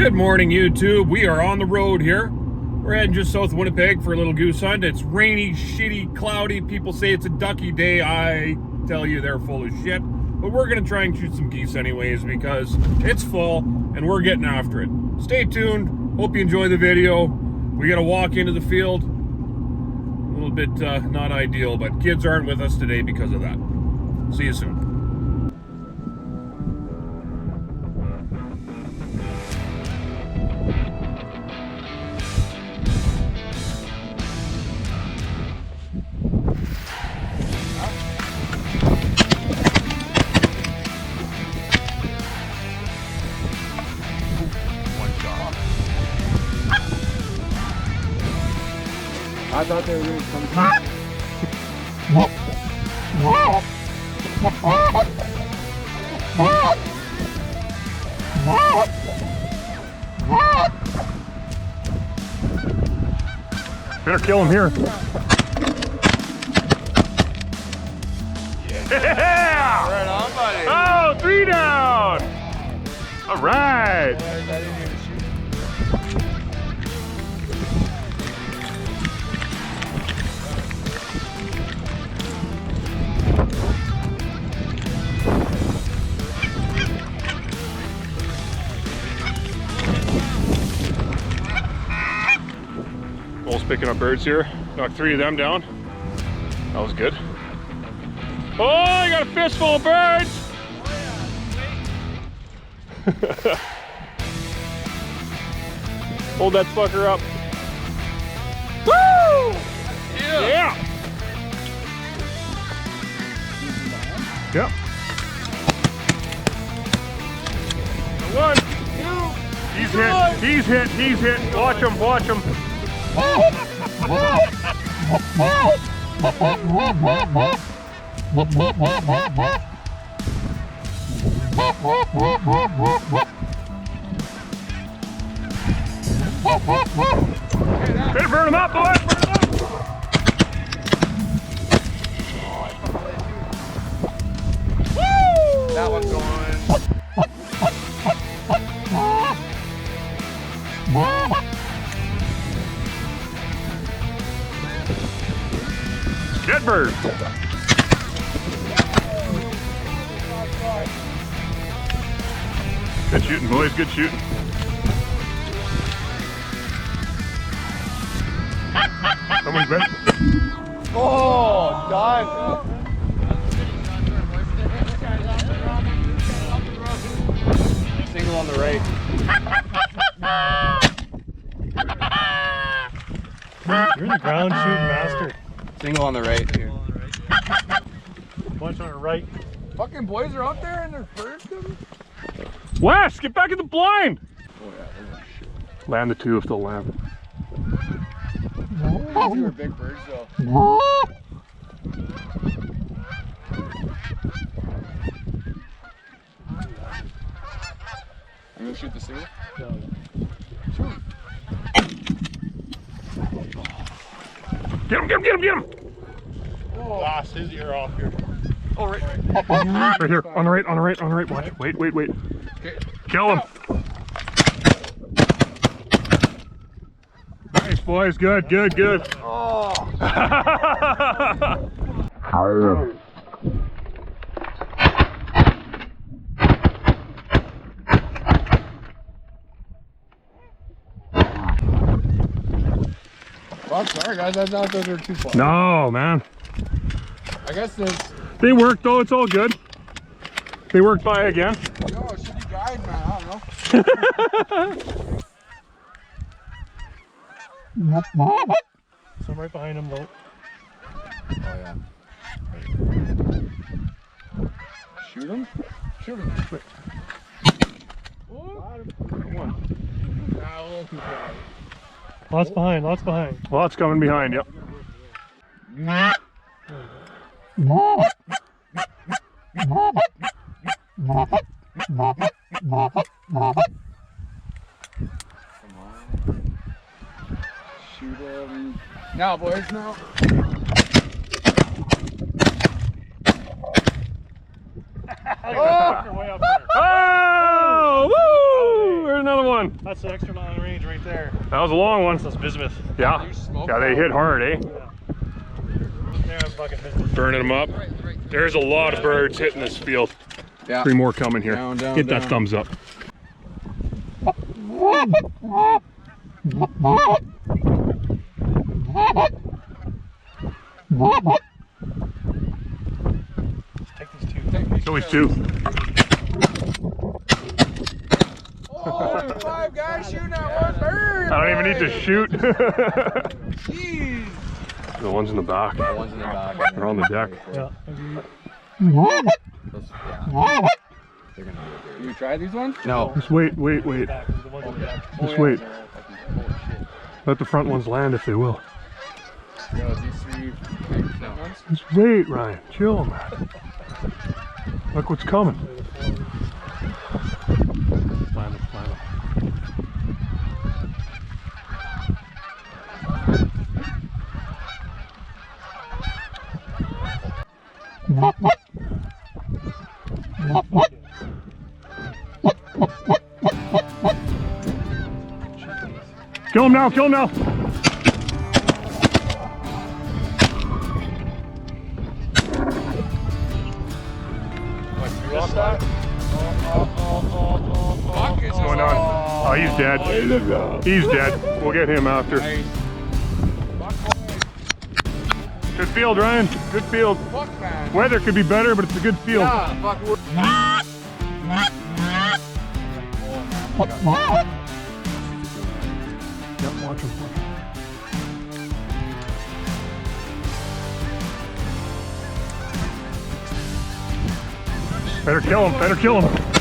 Good morning, YouTube. We are on the road here. We're heading just south of Winnipeg for a little goose hunt. It's rainy, shitty, cloudy. People say it's a ducky day. I tell you they're full of shit. But we're going to try and shoot some geese anyways because it's fall and we're getting after it. Stay tuned. Hope you enjoy the video. We got to walk into the field. A little bit not ideal, but kids aren't with us today because of that. See you soon. I thought they were going to come Better kill him here. Yeah! Right on, buddy. Oh, 3 down! All right. Cole's picking up birds here. Knocked 3 of them down. That was good. Oh, I got a fistful of birds! Hold that fucker up. Woo! Yeah! Yep. 1, 2. He's hit. Watch him. Better burn him up, boys! Woo! That one's going. Dead bird! Good shooting, boys, good shooting. Someone's ready. Oh, done. Single on the right. You're the ground shooting master. Single on the right here. Bunch on the right. Fucking boys are out there and their birds coming. Wes, get back in the blind! Oh yeah, they're shit. Land the 2 if they'll land. These were big birds though. I'm gonna shoot the single. Get him! Oh. Blast his ear off here. Oh, right. Right here, on the right. Watch. Wait. Okay. Kill him. Nice, boys. Good. Oh. Well, I'm sorry guys, I thought those were too far. No, man. I guess there's... They worked though, it's all good. They worked by again. Yo, shitty guide, man, I don't know. Some right behind him, though. Oh, yeah. Shoot him? Shoot him. Quick. Oh, one. Nah, a little too far. Lots behind. Lots coming behind, yep. Shoot him. Now, boys, now. Oh! Way up there. Oh! Woo! There's another one. one. That's the extra long range right there. That was a long one. That's bismuth. Yeah. Yeah, they hit hard, eh? Yeah, fucking bismuth. Burning them up. There's a lot of birds hitting this field. Yeah. 3 more coming here. Down, down, Hit that down. thumbs up. Take these two. It's always 2. Oh, 5 guys shooting at one bird. I don't even need to shoot. Jeez. The ones in the back. The ones in the back. They're on the deck. Yeah. Those, they're gonna be you try these ones? No. Just wait. The ones in the back. Just wait. Holy shit. Let the front ones land if they will. Yo, these 3 no. ones? Just wait, Ryan. Chill, man. Look what's coming. Land them, land them. Kill him now, kill him now. What's going on? Oh, he's dead. He's dead. We'll get him after. Good field, Ryan. Good field. Fuck, man. Weather could be better, but it's a good field. Yeah, fuck. Yep, watch him. Better kill him, better kill him.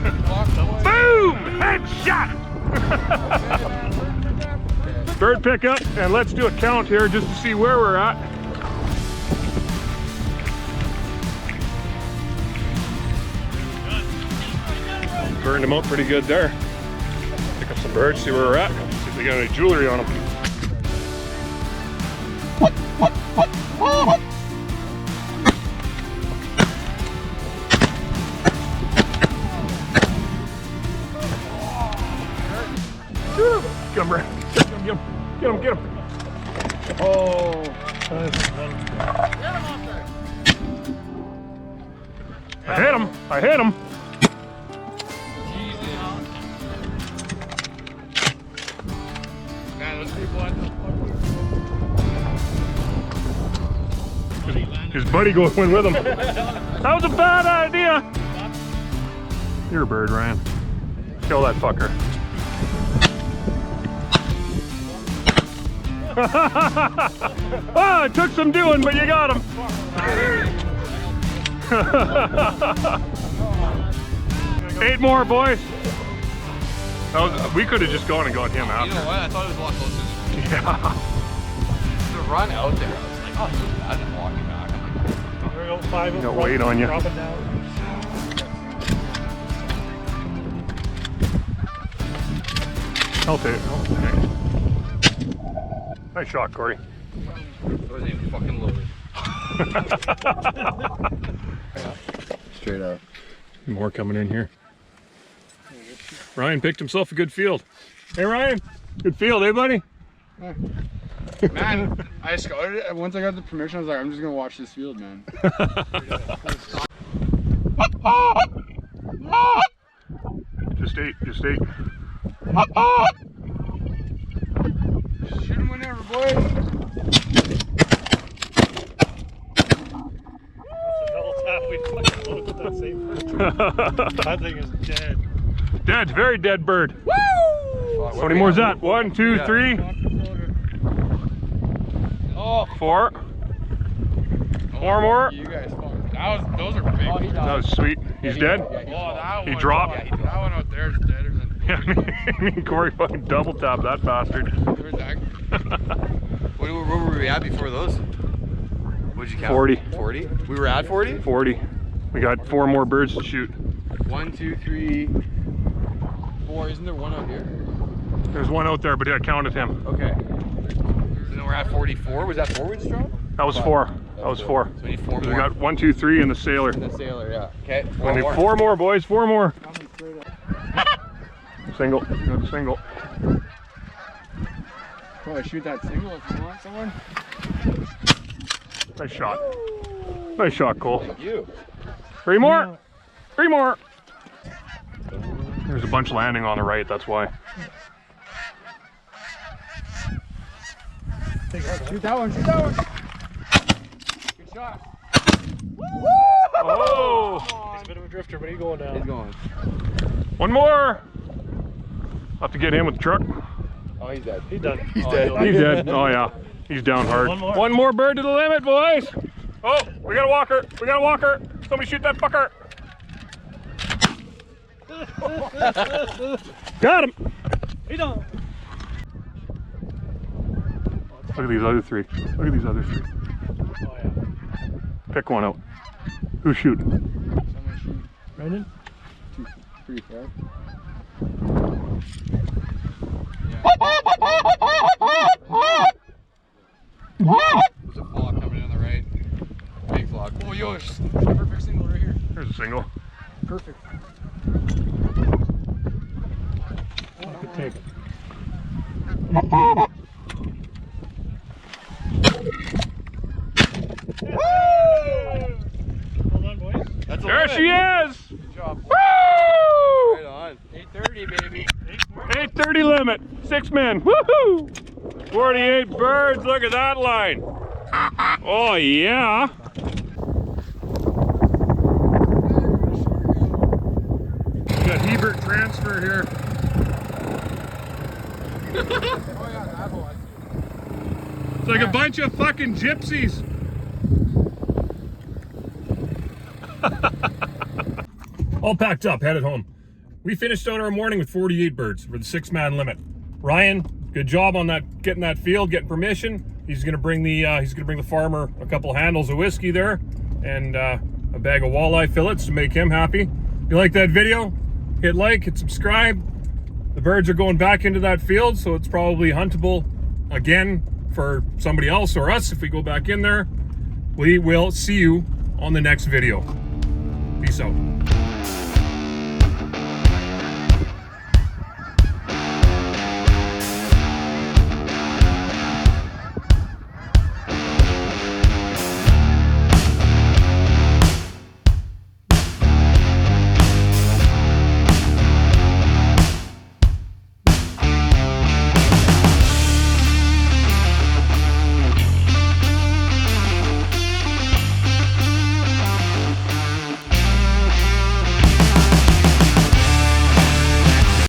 Boom! Headshot! Bird pickup, and let's do a count here just to see where we're at. Burned them up pretty good there. Pick up some birds, see where we're at. See if they got any jewelry on them. Get him, Brad. Get him, get him, get him, get him. Oh. I hit him, I hit him. Man, those people His buddy went with him. That was a bad idea. You're a bird, Ryan. Kill that fucker. Oh, it took some doing, but you got him. Eight more, boys. We could have just gone and got him after. You know what? I thought it was a lot closer. Yeah. The run out there, I was like, oh, this is bad. I'm walking back. I'm like, There we go, 5 Got weight on you. Drop it down. I'll take it. Nice shot, Corey. it wasn't even fucking loaded. Straight up. More coming in here. Ryan picked himself a good field. Hey Ryan, good field, eh buddy? Man, I scouted it. Once I got the permission, I was like, I'm just gonna watch this field, man. Just eight. Shoot him whenever, boys. That thing is dead. Dead, very dead bird. Woo! How many more is that? 1, 2, 3, Oh, 4. Four more. you guys. Those are big. Oh, That was sweet. He's dead? Oh, that He one. dropped? Yeah, that one out there is deader than. Yeah, me and Corey fucking double tapped that bastard. Where's that? What were we at before those? What'd you count? 40. 40? We were at 40? 40. We got 4 more birds to shoot. 1, 2, 3, 4. Isn't there one out here? There's one out there, but I counted him. Okay. So then we're at 44. Was that 4 we just dropped? That was 4. That was 4. So we need 4 more. We got 1, 2, 3 and the sailor. And the sailor, yeah. Okay. We need 4 more, boys. 4 more. Single. Good single. Probably shoot that single if you want someone. Nice shot. Nice shot, Cole. Thank you. 3 more. 3 more. There's a bunch landing on the right, that's why. Shoot that one, shoot that one. Good shot. Oh! He's a bit of a drifter, but he's going down. He's going. 1 more. I'll have to get him with the truck. Oh, he's dead. He's done. He's dead. He's dead. Oh yeah. He's down hard. 1 more. Bird to the limit, boys. Oh, we got a walker. We got a walker. Somebody shoot that fucker. Got him. He don't. Look at these other 3. Look at these other 3. Oh yeah. Pick one out. Who's shooting? Someone shoot. Brandon? 2, 3, 4. There's a flock coming in on the right. Big flock. Oh, yo, there's a perfect single right here. There's a single. Perfect. Good take. Hold on, boys. That's a There limit. she is. Good job. Woo! Right on. 8:30, baby. 8:30 limit. 6 men. Woohoo! 48 birds. Look at that line. Oh yeah. We got Hebert transfer here. Oh, yeah, that hole. It's like a bunch of fucking gypsies. All packed up, headed home. We finished out our morning with 48 birds for the 6-man limit. Ryan, good job on that, getting that field, getting permission. He's gonna bring the farmer a couple handles of whiskey there and a bag of walleye fillets to make him happy. If you like that video, hit like, hit subscribe. The birds are going back into that field, so it's probably huntable again for somebody else or us if we go back in there. We will see you on the next video. Peace out.